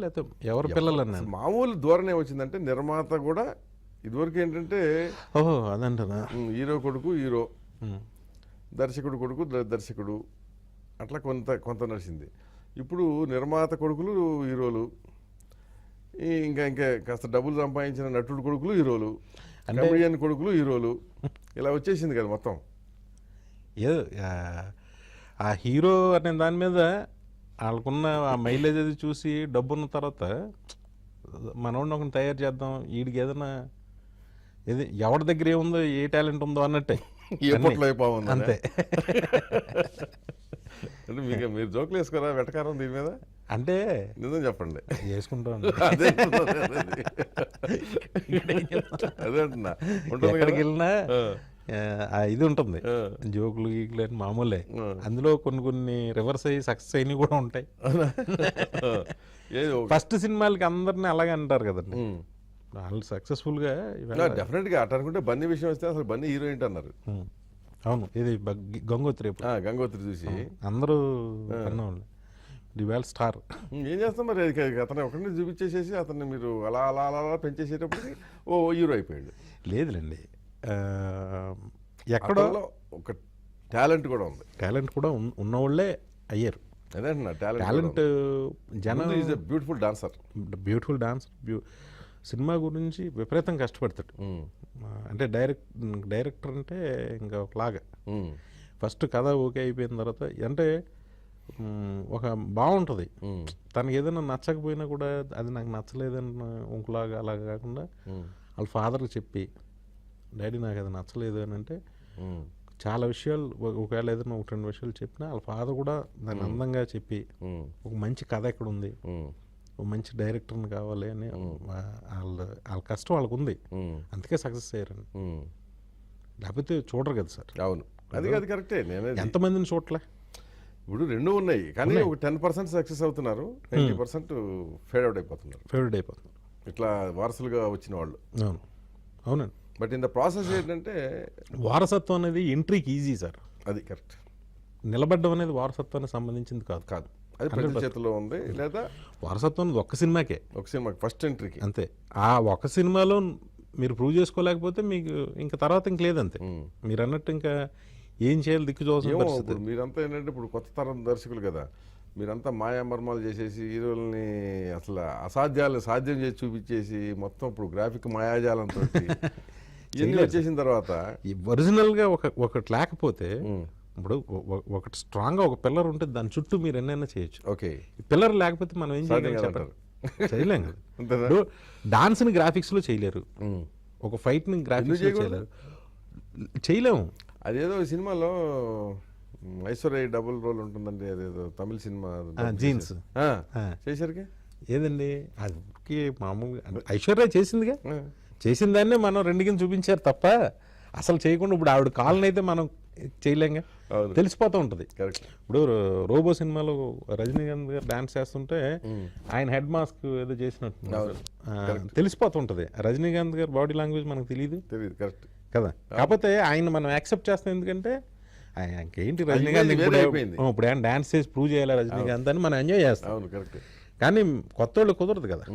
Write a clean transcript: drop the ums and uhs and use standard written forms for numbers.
లేకపోతే ఎవరి పిల్లలు అన్నాను. మామూలు ధోరణి వచ్చిందంటే నిర్మాత కూడా ఇదివరకు ఏంటంటే ఓహో అదంటారా, హీరో కొడుకు హీరో, దర్శకుడు కొడుకు దర్శకుడు, అట్లా కొంత కొంత నడిచింది. ఇప్పుడు నిర్మాత కొడుకులు హీరోలు, ఇంకా ఇంకా కాస్త డబ్బులు సంపాదించిన నటుడు కొడుకులు హీరోలు, కమెడియన్ కొడుకులు హీరోలు, ఇలా వచ్చేసింది కదా మొత్తం. ఏదో ఆ హీరో అనే దాని మీద వాళ్ళకున్న ఆ మైలేజ్ అది చూసి డబ్బున్న తర్వాత మనోడిని ఒకరిని తయారు చేద్దాం, వీడికి ఏదైనా ఏది ఎవరి దగ్గర ఏముందో ఏ టాలెంట్ ఉందో అన్నట్టే ఏ పొట్లో అయిపోయింది అంతే. అంటే మీకు మీరు జోకులు వేసుకోరా వెటకారం దీని మీద? అంటే నిజం చెప్పండి. వేసుకుంటాం. అదే అంటున్నా, ఎక్కడికి వెళ్ళినా ఇది ఉంటుంది, జోకులు గీకులు అని మామూలే. అందులో కొన్ని కొన్ని రివర్స్ అయ్యి సక్సెస్ అయినవి కూడా ఉంటాయి. ఫస్ట్ సినిమాలకి అందరినీ అలాగే అంటారు కదండి, వాళ్ళు సక్సెస్ఫుల్గా. డెఫినెట్గా అట్లా అనుకుంటే బన్నీ విషయం వస్తే అసలు బన్నీ హీరో ఏంటి అన్నారు. అవును, ఇది గంగోత్రి. గంగోత్రి చూసి అందరూ అన్నవాళ్ళు డివాల్ స్టార్. ఏం చేస్తాం మరి, అతను ఒకరిని చూపించేసేసి అతన్ని మీరు అలా అలా అలా అలా పెంచేసేటప్పటికి ఓ హీరో అయిపోయాడు. లేదులేండి, ఎక్కడో ఒక టాలెంట్ కూడా ఉంది. టాలెంట్ కూడా ఉన్నవాళ్ళే అయ్యారు. అదే టాలెంట్ జనం. Is a beautiful dancer. Beautiful dancer. Cinema గురించి విపరీతం కష్టపడతాడు. అంటే డైరెక్టర్ అంటే ఇంకా ఒకలాగా ఫస్ట్ కథ ఓకే అయిపోయిన తర్వాత అంటే ఒక బాగుంటుంది. తనకి ఏదైనా నచ్చకపోయినా కూడా అది నాకు నచ్చలేదన్న ఇంకోలాగా అలాగా కాకుండా వాళ్ళ ఫాదర్కి చెప్పి, డాడీ నాకు అది నచ్చలేదు అని అంటే చాలా విషయాలు, ఒకవేళ ఏదైనా ఒక రెండు విషయాలు చెప్పినా వాళ్ళ ఫాదర్ కూడా దాన్ని అందంగా చెప్పి ఒక మంచి కథ ఎక్కడ ఉంది, ఒక మంచి డైరెక్టర్ని కావాలి అని వాళ్ళ కష్టం వాళ్ళకు ఉంది, అందుకే సక్సెస్ అయ్యారని. లేకపోతే చూడరు కదా సార్. అవును, అది అది కరెక్టే. నేను ఎంతమందిని చూడలే. ఇప్పుడు రెండు ఉన్నాయి, కానీ ఒక 10% సక్సెస్ అవుతున్నారు, 90% ఫేడ్ అవుట్ అయిపోతున్నారు. ఇట్లా వారసులుగా వచ్చిన వాళ్ళు. అవును, అవునండి. బట్ ఇన్ ద ప్రాసెస్ ఏంటంటే వారసత్వం అనేది ఎంట్రీకి ఈజీ సార్. అది కరెక్ట్. నిలబడ్డం అనేది వారసత్వానికి సంబంధించింది కాదు. అది ప్రతి చేతిలో ఉంది. లేదా వారసత్వం ఒక్క సినిమాకి ఫస్ట్ ఎంట్రీకి అంతే. ఆ ఒక సినిమాలో మీరు ప్రూవ్ చేసుకోలేకపోతే మీకు ఇంకా తర్వాత ఇంక లేదంతే. మీరు అన్నట్టు ఇంకా ఏం చేయాలి దిక్కు చూడాల్సిన. మీరంతా ఏంటంటే ఇప్పుడు కొత్త తరం దర్శకులు కదా, మీరంతా మాయామర్మాలు చేసేసి హీరోల్ని అసలు అసాధ్యాలు సాధ్యం చేసి చూపించేసి మొత్తం ఇప్పుడు గ్రాఫిక్ మాయాజాలంతో ఇవన్నీ వచ్చేసిన తర్వాత ఒరిజినల్గా ఒకటి లేకపోతే, ఇప్పుడు ఒకటి స్ట్రాంగ్గా ఒక పిల్లర్ ఉంటే దాని చుట్టూ మీరు ఎన్నైనా చేయొచ్చు. ఓకే, పిల్లర్ లేకపోతే మనం ఏం చేయగలం? చేయలేం కదా. డాన్స్ని గ్రాఫిక్స్లో చేయలేరు, ఒక ఫైట్ని గ్రాఫిక్స్లో చేయలేము. అదేదో సినిమాలో ఐశ్వర్య డబుల్ రోల్ ఉంటుందండి, అదేదో తమిళ సినిమా జీన్స్ చేసరికి ఏదండి అది మామూలుగా ఐశ్వర్య చేసిందిగా, చేసిన దాన్నే మనం రెండు కింద చూపించారు తప్ప అసలు చేయకుండా ఇప్పుడు ఆవిడ కాళ్ళని అయితే మనం చేయలేంగా, తెలిసిపోతూ ఉంటుంది. ఇప్పుడు రోబో సినిమాలో రజనీకాంత్ గారు డాన్స్ చేస్తుంటే ఆయన హెడ్ మాస్క్ ఏదో చేసినట్టు తెలిసిపోతుంటుంది. రజనీకాంత్ గారు బాడీ లాంగ్వేజ్ మనకు తెలియదు కదా, కాకపోతే ఆయన మనం యాక్సెప్ట్ చేస్తాం. ఎందుకంటే ఇంకేంటి రజనీకాంత్ ఇప్పుడు ఆయన డాన్స్ చేసి ప్రూవ్ చేయాలి రజనీకాంత్ అని మనం ఎంజాయ్ చేస్తాం. కానీ కొత్త వాళ్ళు కుదరదు కదా.